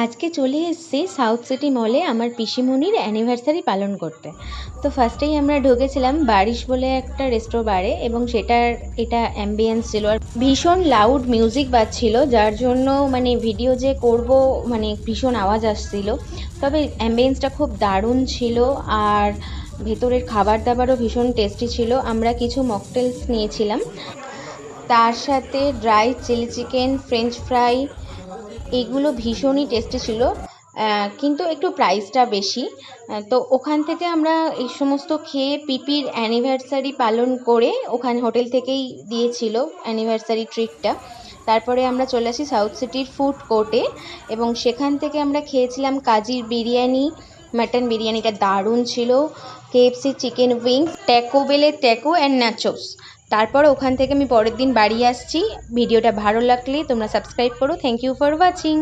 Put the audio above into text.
আজকে চলে এসেছি সাউথ সিটি মলে আমার পিসিমণির অ্যানিভার্সারি পালন করতে। তো ফার্স্টেই আমরা ঢুকেছিলাম বারিশ বলে একটা রেস্টোবারে, এবং এটা অ্যাম্বিয়েন্স ছিল আর ভীষণ লাউড মিউজিক বাজছিল, যার জন্য মানে ভিডিও যে করব মানে ভীষণ আওয়াজ আসছিল। তবে অ্যাম্বিয়েন্সটা খুব দারুণ ছিল, আর ভেতরের খাবার দাবারও ভীষণ টেস্টি ছিল। আমরা কিছু মকটেলস নিয়েছিলাম, তার সাথে dry chilli chicken, French fry, এগুলো ভীষণই টেস্টি ছিল। কিন্তু একটু প্রাইসটা বেশি। তো ওখান থেকে আমরা এই সমস্ত খেয়ে পিপির অ্যানিভার্সারি পালন করে, ওখানে হোটেল থেকেই দিয়েছিল অ্যানিভার্সারি ট্রিটটা। তারপরে আমরা চলে আসি সাউথ সিটির ফুড কোর্টে, এবং সেখান থেকে আমরা খেয়েছিলাম কাজির বিরিয়ানি, মাটন বিরিয়ানিটা দারুণ ছিল, কেএফসি চিকেন উইংস, ট্যাকো বেলের ট্যাকো অ্যান্ড নাচোস। তারপর ওখান থেকে আমি পরের দিন বাড়ি আসছি। ভিডিওটা ভালো লাগলে তোমরা সাবস্ক্রাইব করো। Thank you for watching.